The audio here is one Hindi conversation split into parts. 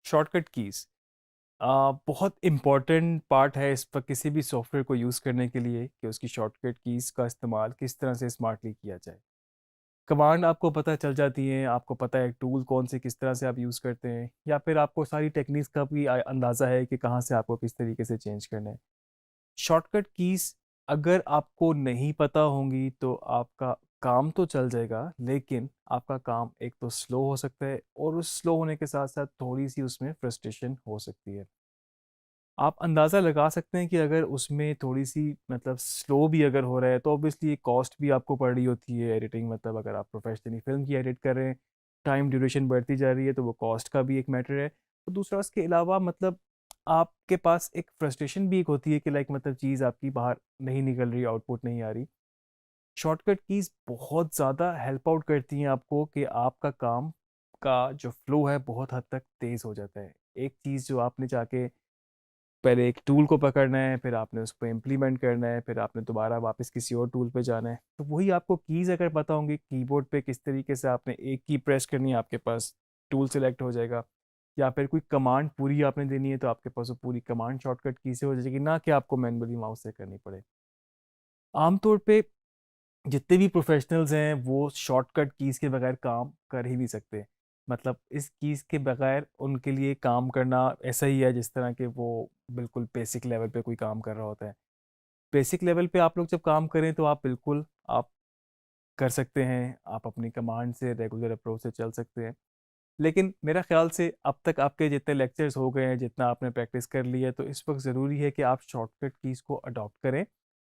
शॉर्टकट कीज़ बहुत इम्पोर्टेंट पार्ट है इस पर किसी भी सॉफ्टवेयर को यूज़ करने के लिए कि उसकी शॉर्टकट कीज़ का इस्तेमाल किस तरह से स्मार्टली किया जाए। कमांड आपको पता चल जाती हैं, आपको पता है टूल कौन से किस तरह से आप यूज़ करते हैं या फिर आपको सारी टेक्निक्स का भी अंदाज़ा है कि कहाँ से आपको किस तरीके से चेंज करना है। शॉर्टकट कीज़ अगर आपको नहीं पता होंगी तो आपका काम तो चल जाएगा, लेकिन आपका काम एक तो स्लो हो सकता है और उस स्लो होने के साथ-साथ थोड़ी-सी उसमें फ्रस्ट्रेशन हो सकती है। आप अंदाज़ा लगा सकते हैं कि अगर उसमें थोड़ी-सी मतलब स्लो भी अगर हो रहा है, तो ऑब्वियसली कॉस्ट भी आपको पड़ रही होती है एडिटिंग मतलब अगर आप प्रोफ़ेशनली फ़िल्म की एडिट कर रहे हैं, टाइम ड्यूरेशन बढ़ती जा रही है, तो वो कॉस्ट का भी एक मैटर है। तो दूसरा उसके अलावा मतलब आपके पास एक फ्रस्ट्रेशन भी एक होती है कि लाइक मतलब चीज़ आपकी बाहर नहीं निकल रही, आउटपुट नहीं आ रही। शॉर्टकट कीज़ बहुत ज़्यादा हेल्प आउट करती हैं आपको कि आपका काम का जो फ़्लो है बहुत हद तक तेज़ हो जाता है। एक चीज़ जो आपने जाके पहले एक टूल को पकड़ना है, फिर आपने उसको इम्प्लीमेंट करना है, फिर आपने दोबारा वापस किसी और टूल पे जाना है। तो वही आपको कीज़ अगर पता होंगी कीबोर्ड पे किस तरीके से आपने एक की प्रेस करनी है, आपके पास टूल सेलेक्ट हो जाएगा। या फिर कोई कमांड पूरी आपने देनी है, तो आपके पास वो पूरी कमांड शॉर्टकट की से हो जाएगी, ना कि आपको मैनुअली माउस से करनी पड़े। आमतौर पे जितने भी प्रोफेशनल्स हैं वो शॉर्टकट कीज़ के बगैर काम कर ही नहीं सकते। मतलब इस कीज़ के बगैर उनके लिए काम करना ऐसा ही है जिस तरह के वो बिल्कुल बेसिक लेवल पे कोई काम कर रहा होता है। बेसिक लेवल पे आप लोग जब काम करें तो आप बिल्कुल आप कर सकते हैं, आप अपनी कमांड से रेगुलर अप्रोच से चल सकते हैं। लेकिन मेरा ख़्याल से अब तक आपके जितने लेक्चर्स हो गए हैं, जितना आपने प्रैक्टिस कर ली है, तो इस वक़्त ज़रूरी है कि आप शॉर्टकट कीज़ को अडॉप्ट करें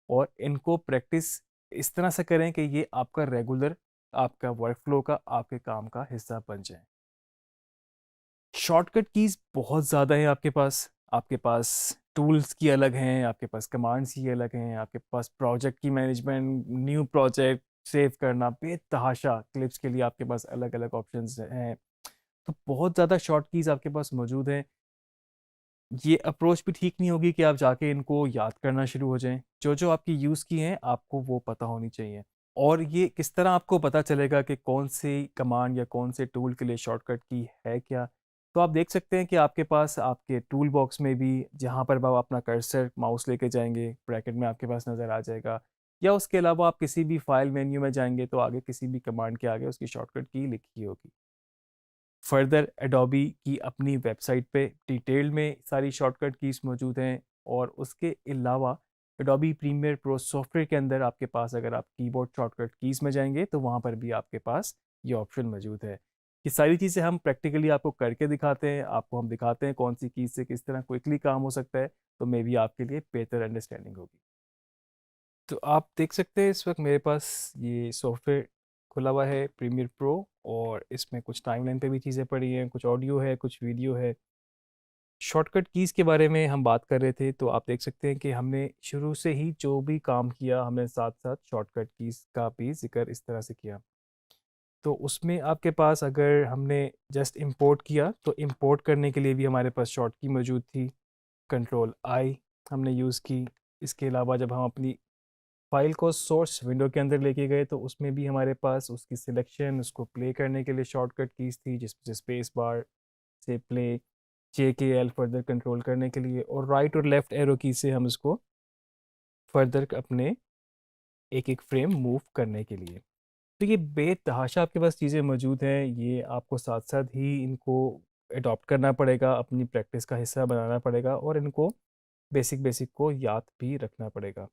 और इनको प्रैक्टिस इस तरह से करें कि ये आपका रेगुलर आपका वर्क फ्लो का, आपके काम का हिस्सा बन जाएँ। शॉर्टकट कीज़ बहुत ज़्यादा हैं आपके पास। आपके पास टूल्स की अलग हैं, आपके पास कमांड्स की अलग हैं, आपके पास प्रोजेक्ट की मैनेजमेंट, न्यू प्रोजेक्ट सेव करना, बेतहाशा क्लिप्स के लिए आपके पास अलग-अलग ऑप्शंस हैं। तो बहुत ज़्यादा शॉर्ट कीज़ आपके पास मौजूद हैं। ये अप्रोच भी ठीक नहीं होगी कि आप जाके इनको याद करना शुरू हो जाएँ। जो-जो आपकी यूज़ की हैं, आपको वो पता होनी चाहिए। और ये किस तरह आपको पता चलेगा कि कौन-सी कमांड या कौन से टूल के लिए शॉर्टकट की है क्या? तो आप देख सकते हैं कि आपके पास आपके टूल बॉक्स में भी जहाँ पर भी आप अपना कर्सर माउस लेके जाएँगे, ब्रैकेट में आपके पास नज़र आ जाएगा। या उसके अलावा आप किसी भी फाइल मेन्यू में जाएँगे, तो आगे किसी भी कमांड के आगे उसकी शॉर्टकट की लिखी होगी। फर्दर एडोबी की अपनी वेबसाइट पे डिटेल में सारी शॉर्टकट कीज़ मौजूद हैं और उसके अलावा एडोबी प्रीमियर प्रो सॉफ्टवेयर के अंदर आपके पास अगर आप कीबोर्ड शॉर्टकट कीज़ में जाएँगे तो वहाँ पर भी आपके पास ये ऑप्शन मौजूद है। ये सारी चीज़ें हम प्रैक्टिकली आपको करके दिखाते हैं, आपको हम दिखाते हैं कौन सी कीज़ से किस तरह क्विकली काम हो सकता है, तो मेबी आपके लिए बेहतर अंडरस्टैंडिंग होगी। तो आप देख सकते हैं इस वक्त मेरे पास ये सॉफ्टवेयर खुला हुआ है प्रीमियर प्रो और इसमें कुछ टाइमलाइन पे भी चीज़ें पड़ी हैं, कुछ ऑडियो है, कुछ वीडियो है। शॉर्टकट कीज़ के बारे में हम बात कर रहे थे तो आप देख सकते हैं कि हमने शुरू से ही जो भी काम किया हमने साथ-साथ शॉर्टकट कीज़ का भी ज़िक्र इस तरह से किया। तो उसमें आपके पास अगर हमने जस्ट इंपोर्ट किया तो इंपोर्ट करने के लिए भी हमारे पास शॉर्ट की मौजूद थी, कंट्रोल आई हमने यूज़ की। इसके अलावा जब हम अपनी फ़ाइल को सोर्स विंडो के अंदर लेके गए तो उसमें भी हमारे पास उसकी सिलेक्शन, उसको प्ले करने के लिए शॉर्टकट कीज़ थी जिसमें से स्पेस बार से प्ले, JKL फर्दर कंट्रोल करने के लिए और राइट और लेफ्ट एरो की से हम इसको फर्दर अपने एक-एक फ्रेम मूव करने के लिए। तो ये बेतहाशा आपके पास चीज़ें मौजूद हैं, ये आपको साथ-साथ ही इनको अडॉप्ट करना पड़ेगा, अपनी प्रैक्टिस का हिस्सा बनाना पड़ेगा और इनको बेसिक-बेसिक को याद भी रखना पड़ेगा।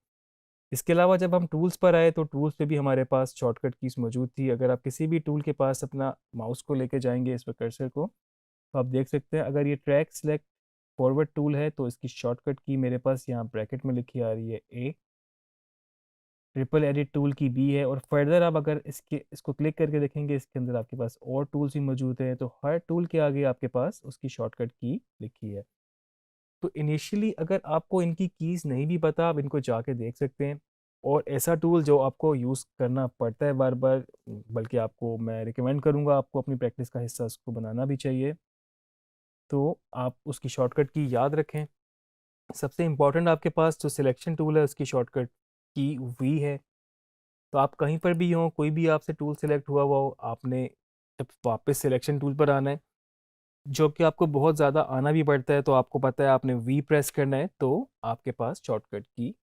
इसके अलावा जब हम टूल्स पर आए तो टूल्स पे भी हमारे पास शॉर्टकट कीज़ मौजूद थी। अगर आप किसी भी टूल के पास अपना माउस को लेके जाएँगे इस पे कर्सर को, तो आप देख सकते हैं अगर ये ट्रैक सिलेक्ट फॉरवर्ड टूल है तो इसकी शॉर्टकट की मेरे पास यहाँ ब्रैकेट में लिखी आ रही है ए, ट्रिपल एडिट टूल की बी है और फर्दर आप अगर इसको क्लिक करके देखेंगे इसके अंदर आपके पास और टूल्स भी मौजूद हैं, तो हर टूल के आगे आपके पास उसकी शॉर्टकट की लिखी है। तो इनिशियली अगर आपको इनकी कीज़ नहीं भी पता, आप इनको जाके देख सकते हैं और ऐसा टूल जो आपको यूज़ करना पड़ता है बार-बार, बल्कि आपको मैं रिकमेंड करूँगा आपको अपनी प्रैक्टिस का हिस्सा उसको बनाना भी चाहिए, तो आप उसकी शॉर्टकट की याद रखें। सबसे इम्पोर्टेंट आपके पास जो सिलेक्शन टूल है उसकी शॉर्टकट की वी है। तो आप कहीं पर भी हों, कोई भी आपसे टूल सेलेक्ट हुआ हो, आपने जब वापस सिलेक्शन टूल पर आना है जो कि आपको बहुत ज़्यादा आना भी पड़ता है, तो आपको पता है आपने वी प्रेस करना है, तो आपके पास शॉर्टकट की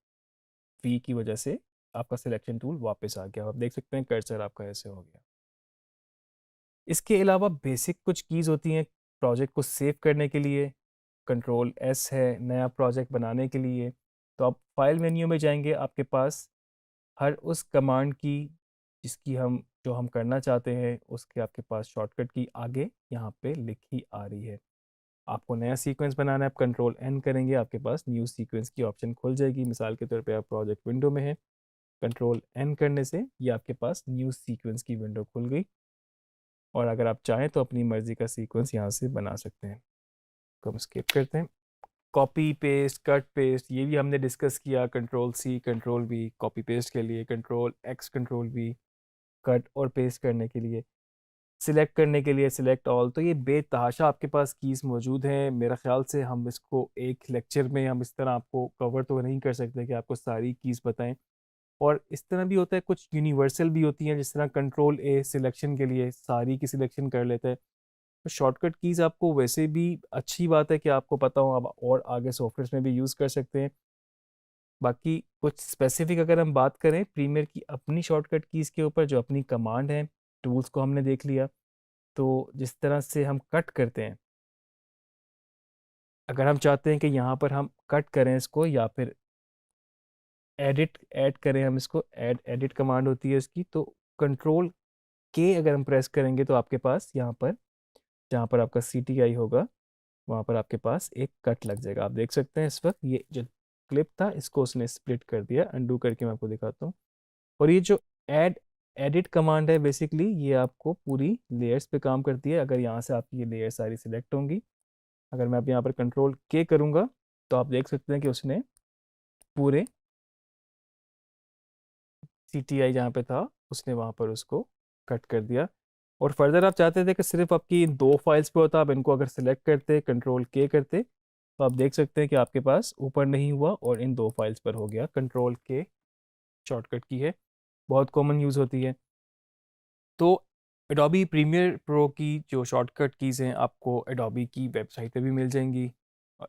वी की वजह से आपका सिलेक्शन टूल वापस आ गया। आप देख सकते हैं कर्सर आपका ऐसे हो गया। इसके अलावा बेसिक कुछ कीज़ होती हैं प्रोजेक्ट को सेव करने के लिए। कंट्रोल एस है नया प्रोजेक्ट बनाने के लिए। तो आप फाइल मेन्यू में जाएंगे, आपके पास हर उस कमांड की जिसकी हम जो हम करना चाहते हैं उसके आपके पास शॉर्टकट की आगे यहाँ पे लिखी आ रही है। आपको नया सीक्वेंस बनाना है, आप कंट्रोल एन करेंगे, आपके पास न्यू सीक्वेंस की ऑप्शन खुल जाएगी। मिसाल के तौर पे आप प्रोजेक्ट विंडो में है, कंट्रोल एन करने से ये आपके पास न्यू सीक्वेंस की विंडो खुल गई। और अगर आप चाहें तो अपनी मर्जी का सीक्वेंस यहाँ से बना सकते हैं। तो हम स्किप करते हैं। कॉपी पेस्ट कट पेस्ट ये भी हमने डिस्कस किया। Control C control V copy paste के लिए, control X control V cut और पेस्ट करने के लिए, सिलेक्ट करने के लिए सिलेक्ट ऑल। तो ये बेतहाशा आपके पास कीज़ मौजूद हैं। मेरा ख्याल से हम इसको एक लेक्चर में हम इस तरह आपको कवर तो नहीं कर सकते कि आपको सारी कीज़ बताएं। और इस तरह भी होता है, कुछ यूनिवर्सल भी होती हैं, जिस तरह कंट्रोल ए सिलेक्शन के लिए सारी की सिलेक्शन कर लेता है। तो शॉर्टकट कीज़ आपको वैसे भी अच्छी बात है कि आपको पता हो, आप और आगे सॉफ्टवेयर में भी यूज़ कर सकते हैं। बाकी कुछ स्पेसिफिक अगर हम बात करें प्रीमियर की अपनी शॉर्टकट कीज़ के ऊपर, जो अपनी कमांड है, टूल्स को हमने देख लिया। तो जिस तरह से हम कट करते हैं, अगर हम चाहते हैं कि यहाँ पर हम कट करें इसको या फिर एडिट ऐड करें, हम इसको एडिट कमांड होती है इसकी। तो कंट्रोल के अगर हम प्रेस करेंगे तो आपके पास यहाँ पर जहाँ पर आपका CTI होगा वहाँ पर आपके पास एक कट लग जाएगा। आप देख सकते हैं इस वक्त ये जो क्लिप था इसको उसने स्प्लिट कर दिया। अंडू करके मैं आपको दिखाता हूँ। और ये जो एड एडिट कमांड है बेसिकली ये आपको पूरी लेयर्स पे काम करती है। अगर यहाँ से आपकी ये लेयर सारी सिलेक्ट होंगी, अगर मैं अब यहाँ पर कंट्रोल के करूँगा तो आप देख सकते हैं कि उसने पूरे CTI जहाँ पे था उसने वहाँ पर उसको कट कर दिया। और फर्दर आप चाहते थे कि सिर्फ आपकी इन दो फाइल्स पे होता, आप इनको अगर सिलेक्ट करते कंट्रोल के करते तो आप देख सकते हैं कि आपके पास ऊपर नहीं हुआ और इन दो फाइल्स पर हो गया। कंट्रोल के शॉर्टकट की है, बहुत कॉमन यूज़ होती है। तो एडोबी प्रीमियर प्रो की जो शॉर्टकट कीज़ हैं आपको एडोबी की वेबसाइट पे भी मिल जाएंगी।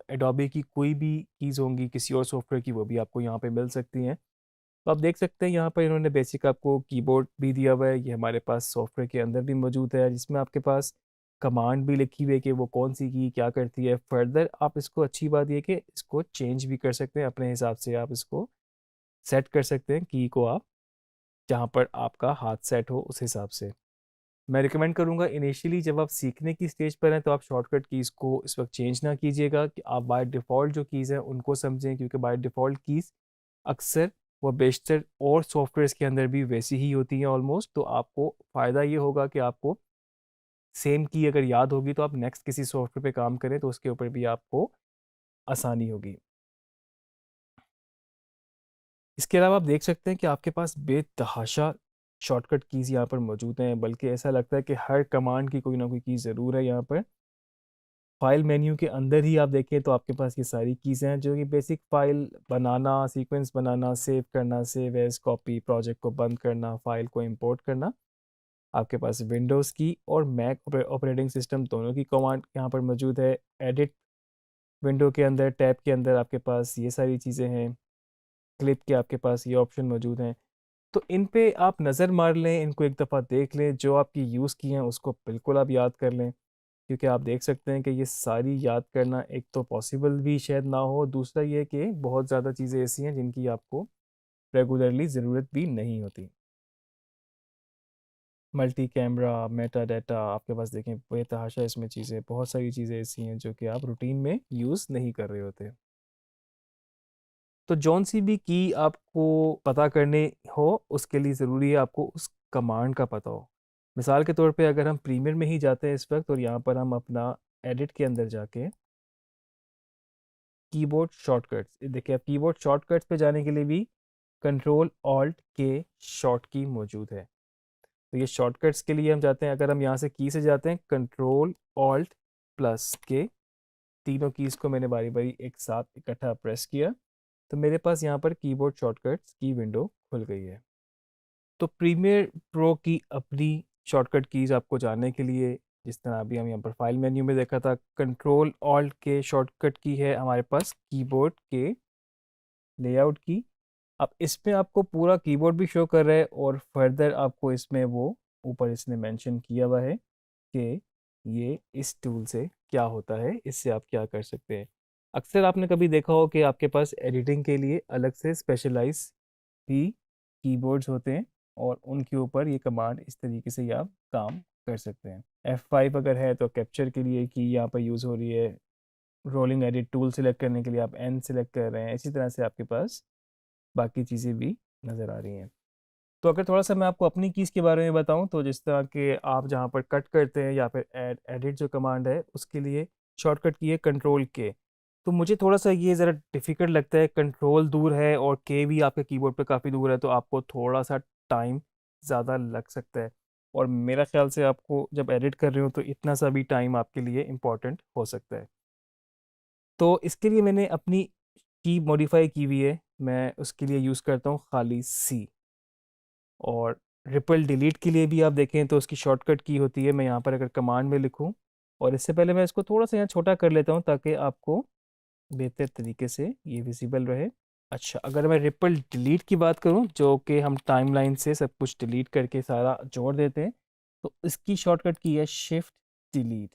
एडोबी की कोई भी कीज़ होंगी किसी और सॉफ्टवेयर की वो भी आपको यहाँ पे मिल सकती हैं। तो आप देख सकते हैं यहाँ पर इन्होंने बेसिक आपको कीबोर्ड भी दिया हुआ है, ये हमारे पास सॉफ्टवेयर के अंदर भी मौजूद है, जिसमें आपके पास कमांड भी लिखी हुई है कि वो कौन सी की क्या करती है। फर्दर आप इसको अच्छी बात ये कि इसको चेंज भी कर सकते हैं अपने हिसाब से, आप इसको सेट कर सकते हैं की को, आप जहाँ पर आपका हाथ सेट हो उस हिसाब से। मैं रिकमेंड करूँगा इनिशियली जब आप सीखने की स्टेज पर हैं तो आप शॉर्टकट कीज़ को इस वक्त चेंज ना कीजिएगा, कि आप बाय डिफ़ॉल्ट जो कीज़ हैं उनको समझें, क्योंकि बाय डिफ़ॉल्ट कीज़ अक्सर वो बेशतर और सॉफ्टवेयर्स के अंदर भी वैसी ही होती हैं ऑलमोस्ट। तो आपको फ़ायदा ये होगा कि आपको सेम की अगर याद होगी तो आप नेक्स्ट किसी सॉफ्टवेयर पे काम करें तो उसके ऊपर भी आपको आसानी होगी। इसके अलावा आप देख सकते हैं कि आपके पास बेतहाशा शॉर्टकट कीज़ यहाँ पर मौजूद हैं, बल्कि ऐसा लगता है कि हर कमांड की कोई ना कोई कीज़ ज़रूर है यहाँ पर। फाइल मेन्यू के अंदर ही आप देखें तो आपके पास ये सारी कीज़ें हैं जो कि बेसिक फाइल बनाना, सीक्वेंस बनाना, सेव करना, सेव एज, कॉपी, प्रोजेक्ट को बंद करना, फाइल को इंपोर्ट करना। आपके पास विंडोज़ की और मैक ऑपरेटिंग सिस्टम दोनों की कमांड यहाँ पर मौजूद है। एडिट विंडो के अंदर टैब के अंदर आपके पास ये सारी चीज़ें हैं। क्लिप के आपके पास ये ऑप्शन मौजूद हैं। तो इन पे आप नज़र मार लें, इनको एक दफ़ा देख लें, जो आपकी यूज़ की हैं उसको बिल्कुल आप याद कर लें, क्योंकि आप देख सकते हैं कि ये सारी याद करना एक तो पॉसिबल भी शायद ना हो, दूसरा ये कि बहुत ज़्यादा चीज़ें ऐसी हैं जिनकी आपको रेगुलरली ज़रूरत भी नहीं होती। मल्टी कैमरा, मेटा डाटा, आपके पास देखें बेतहाशा इसमें चीज़ें, बहुत सारी चीज़ें ऐसी हैं जो कि आप रूटीन में यूज़ नहीं कर रहे होते। तो जौन सी भी की आपको पता करने हो उसके लिए ज़रूरी है आपको उस कमांड का पता हो। मिसाल के तौर पे अगर हम प्रीमियर में ही जाते हैं इस वक्त और यहाँ पर हम अपना एडिट के अंदर जाके कीबोर्ड शॉर्टकट्स, देखिए आप कीबोर्ड शॉर्टकट्स पे जाने के लिए भी कंट्रोल ऑल्ट के शॉर्ट की मौजूद है। तो ये शॉर्टकट्स के लिए हम जाते हैं, अगर हम यहाँ से की से जाते हैं कंट्रोल ऑल्ट प्लस के, तीनों कीज़ को मैंने बारी बारी एक साथ इकट्ठा प्रेस किया तो मेरे पास यहाँ पर कीबोर्ड शॉर्टकट्स की विंडो खुल गई है। तो प्रीमियर प्रो की अपनी शॉर्टकट कीज़ आपको जानने के लिए जिस तरह अभी हम यहाँ पर फाइल मेन्यू में देखा था, कंट्रोल ऑल्ट के शॉर्टकट की है हमारे पास कीबोर्ड के लेआउट की। अब इसमें आपको पूरा कीबोर्ड भी शो कर रहा है और फर्दर आपको इसमें वो ऊपर इसने मेंशन किया हुआ है कि ये इस टूल से क्या होता है, इससे आप क्या कर सकते हैं। अक्सर आपने कभी देखा हो कि आपके पास एडिटिंग के लिए अलग से स्पेशलाइज भी कीबोर्ड्स होते हैं और उनके ऊपर ये कमांड इस तरीके से आप काम कर सकते हैं। F5 अगर है तो कैप्चर के लिए की यहाँ पर यूज़ हो रही है। रोलिंग एडिट टूल सेलेक्ट करने के लिए आप N सेलेक्ट कर रहे हैं। इसी तरह से आपके पास बाकी चीज़ें भी नज़र आ रही हैं। तो अगर थोड़ा सा मैं आपको अपनी कीज़ के बारे में बताऊं, तो जिस तरह के आप जहां पर कट करते हैं या फिर एडिट जो कमांड है उसके लिए शॉर्टकट की है कंट्रोल के। तो मुझे थोड़ा सा ये ज़रा डिफ़िकल्ट लगता है, कंट्रोल दूर है और के भी आपके कीबोर्ड पे काफ़ी दूर है, तो आपको थोड़ा सा टाइम ज़्यादा लग सकता है। और मेरा ख्याल से आपको जब एडिट कर रहे हो तो इतना सा भी टाइम आपके लिए इम्पॉर्टेंट हो सकता है। तो इसके लिए मैंने अपनी की मॉडिफाई की हुई है। मैं उसके लिए यूज़ करता हूँ खाली सी। और रिपल डिलीट के लिए भी आप देखें तो उसकी शॉर्टकट की होती है। मैं यहाँ पर अगर कमांड में लिखूँ, और इससे पहले मैं इसको थोड़ा सा यहाँ छोटा कर लेता हूँ ताकि आपको बेहतर तरीके से ये विजिबल रहे। अच्छा, अगर मैं रिपल डिलीट की बात करूँ, जो कि हम टाइमलाइन से सब कुछ डिलीट करके सारा जोड़ देते हैं, तो इसकी शॉर्टकट की है शिफ्ट डिलीट।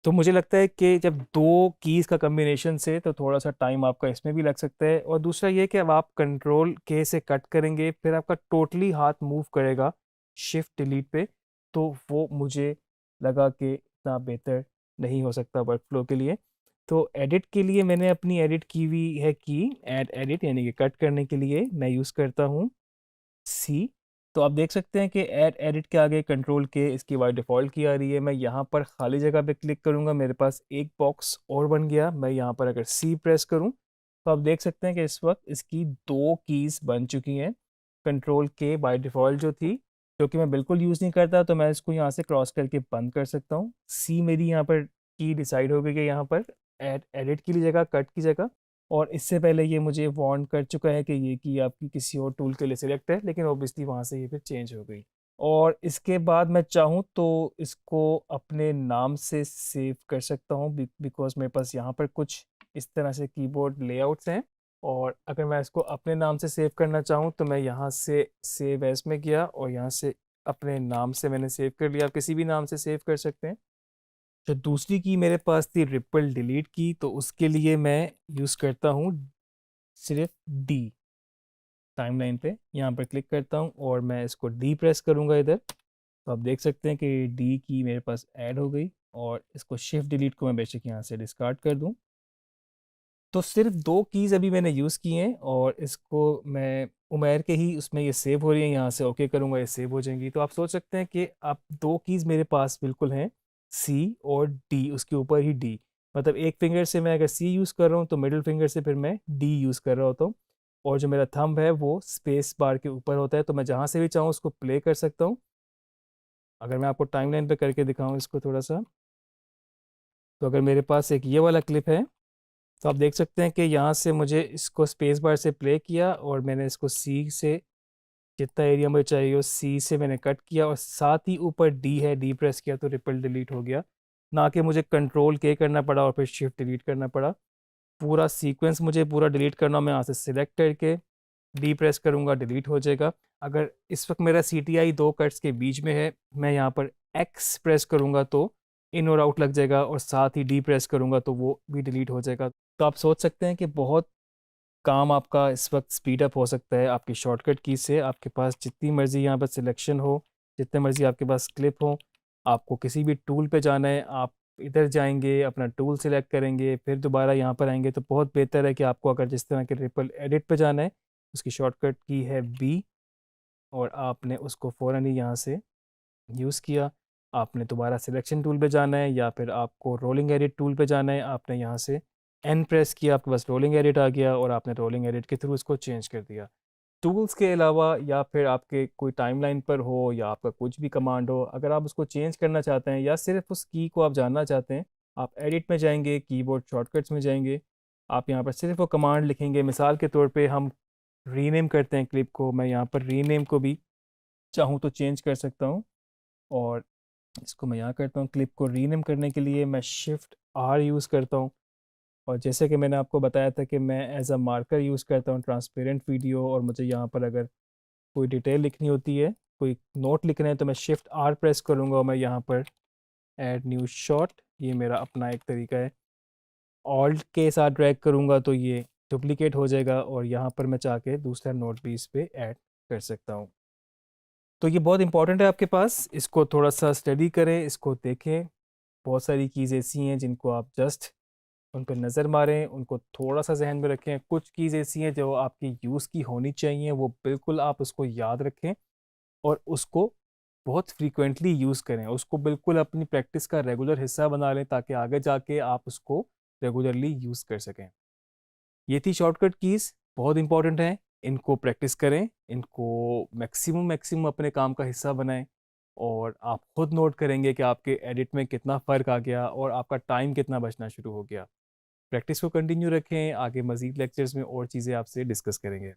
तो मुझे लगता है कि जब दो कीज़ का कम्बिनेशन से, तो थोड़ा सा टाइम आपका इसमें भी लग सकता है। और दूसरा ये कि अब आप कंट्रोल के से कट करेंगे फिर आपका टोटली हाथ मूव करेगा शिफ्ट डिलीट पे, तो वो मुझे लगा कि इतना बेहतर नहीं हो सकता वर्क फ्लो के लिए। तो एडिट के लिए मैंने अपनी एडिट की हुई है की ऐड एडिट, यानी कि कट करने के लिए मैं यूज़ करता हूँ सी। तो आप देख सकते हैं कि ऐड एडिट के आगे कंट्रोल के इसकी बाय डिफ़ॉल्ट की आ रही है। मैं यहाँ पर खाली जगह पे क्लिक करूँगा, मेरे पास एक बॉक्स और बन गया। मैं यहाँ पर अगर सी प्रेस करूँ तो आप देख सकते हैं कि इस वक्त इसकी दो कीज़ बन चुकी हैं। कंट्रोल के बाय डिफ़ॉल्ट जो थी, जो कि मैं बिल्कुल यूज़ नहीं करता, तो मैं इसको यहाँ से क्रॉस करके बंद कर सकता हूँ। सी मेरी यहाँ पर की डिसाइड हो गई कि यहाँ पर ऐड एडिट की जगह कट की जगह। और इससे पहले ये मुझे वार्न कर चुका है कि ये की आपकी किसी और टूल के लिए सिलेक्ट है, लेकिन ऑब्वियसली वहाँ से ये फिर चेंज हो गई। और इसके बाद मैं चाहूँ तो इसको अपने नाम से सेव कर सकता हूँ, बिकॉज मेरे पास यहाँ पर कुछ इस तरह से कीबोर्ड लेआउट्स हैं। और अगर मैं इसको अपने नाम से सेव करना चाहूँ तो मैं यहाँ से सेव एज में गया और यहाँ से अपने नाम से मैंने सेव कर लिया। आप किसी भी नाम से सेव कर सकते हैं। जो दूसरी की मेरे पास थी रिपल डिलीट की, तो उसके लिए मैं यूज़ करता हूँ सिर्फ डी। टाइमलाइन पे यहाँ पर क्लिक करता हूँ और मैं इसको डी प्रेस करूँगा इधर, तो आप देख सकते हैं कि डी की मेरे पास ऐड हो गई। और इसको शिफ्ट डिलीट को मैं बेशक यहाँ से डिस्कार्ड कर दूँ। तो सिर्फ दो कीज़ अभी मैंने यूज़ की हैं और इसको मैं उमेर के ही उसमें ये सेव हो रही हैं, यहाँ से ओके करूँगा ये सेव हो जाएंगी। तो आप सोच सकते हैं कि आप दो कीज़ मेरे पास बिल्कुल हैं, सी और डी, उसके ऊपर ही डी। मतलब एक फिंगर से मैं अगर सी यूज़ कर रहा हूँ तो मिडिल फिंगर से फिर मैं डी यूज़ कर रहा होता हूँ। और जो मेरा थंब है वो स्पेस बार के ऊपर होता है, तो मैं जहाँ से भी चाहूँ उसको प्ले कर सकता हूँ। अगर मैं आपको टाइमलाइन पे करके दिखाऊँ इसको थोड़ा सा, तो अगर मेरे पास एक ये वाला क्लिप है, तो आप देख सकते हैं कि यहाँ से मुझे इसको स्पेस बार से प्ले किया और मैंने इसको सी से जितना एरिया मुझे चाहिए उस सी से मैंने कट किया और साथ ही ऊपर डी है, डी प्रेस किया तो रिपल डिलीट हो गया। ना कि मुझे कंट्रोल के करना पड़ा और फिर शिफ्ट डिलीट करना पड़ा। पूरा सीक्वेंस मुझे पूरा डिलीट करना, मैं यहाँ से सिलेक्ट करके डी प्रेस करूँगा, डिलीट हो जाएगा। अगर इस वक्त मेरा सी टी आई दो कट्स के बीच में है, मैं यहाँ पर एक्स प्रेस करूँगा तो इन और आउट लग जाएगा, और साथ ही डी प्रेस करूँगा तो वो भी डिलीट हो जाएगा। तो आप सोच सकते हैं कि बहुत काम आपका इस वक्त स्पीड अप हो सकता है आपकी शॉर्टकट की से। आपके पास जितनी मर्ज़ी यहाँ पर सिलेक्शन हो, जितने मर्ज़ी आपके पास क्लिप हो, आपको किसी भी टूल पे जाना है, आप इधर जाएंगे, अपना टूल सेलेक्ट करेंगे, फिर दोबारा यहाँ पर आएंगे। तो बहुत बेहतर है कि आपको अगर जिस तरह के रिपल एडिट पे जाना है, उसकी शॉर्टकट की है बी, और आपने उसको फ़ौरन ही यहाँ से यूज़ किया। आपने दोबारा सिलेक्शन टूल पे जाना है या फिर आपको रोलिंग एडिट टूल पे जाना है, आपने यहाँ से एन प्रेस किया, आपके पास रोलिंग एडिट आ गया और आपने रोलिंग एडिट के थ्रू इसको चेंज कर दिया। टूल्स के अलावा या फिर आपके कोई टाइमलाइन पर हो या आपका कुछ भी कमांड हो, अगर आप उसको चेंज करना चाहते हैं या सिर्फ उस की को आप जानना चाहते हैं, आप एडिट में जाएंगे, कीबोर्ड शॉर्टकट्स में जाएंगे, आप यहाँ पर सिर्फ वो कमांड लिखेंगे। मिसाल के तौर पे हम रीनेम करते हैं क्लिप को, मैं यहाँ पर रीनेम को भी चाहूँ तो चेंज कर सकता हूँ। और इसको मैं यहाँ करता हूँ। क्लिप को रीनेम करने के लिए मैं शिफ्ट आर यूज़ करता हूँ। और जैसे कि मैंने आपको बताया था कि मैं एज अ मार्कर यूज़ करता हूँ ट्रांसपेरेंट वीडियो, और मुझे यहाँ पर अगर कोई डिटेल लिखनी होती है, कोई नोट लिखना है, तो मैं शिफ्ट आर प्रेस करूँगा और मैं यहाँ पर ऐड न्यू शॉट, ये मेरा अपना एक तरीका है। ऑल्ट के साथ ड्रैग करूँगा तो ये डुप्लीकेट हो जाएगा, और यहाँ पर मैं चाह के दूसरा नोट भी इस पे ऐड कर सकता हूँ। तो ये बहुत इंपॉर्टेंट है आपके पास, इसको थोड़ा सा स्टडी करें, इसको देखें। बहुत सारी चीज़ ऐसी हैं जिनको आप जस्ट उन पर नज़र मारें, उनको थोड़ा सा जहन में रखें। कुछ चीज़ ऐसी हैं जो आपकी यूज़ की होनी चाहिए, वो बिल्कुल आप उसको याद रखें और उसको बहुत फ्रीक्वेंटली यूज़ करें, उसको बिल्कुल अपनी प्रैक्टिस का रेगुलर हिस्सा बना लें, ताकि आगे जाके आप उसको रेगुलरली यूज़ कर सकें। ये थी शॉर्टकट कीज़, बहुत इंपॉर्टेंट हैं, इनको प्रैक्टिस करें, इनको मैक्सिमम मैक्सिमम अपने काम का हिस्सा बनाएं, और आप खुद नोट करेंगे कि आपके एडिट में कितना फ़र्क आ गया और आपका टाइम कितना बचना शुरू हो गया। प्रैक्टिस को कंटिन्यू रखें, आगे मज़ीद लेक्चर्स में और चीज़ें आपसे डिस्कस करेंगे।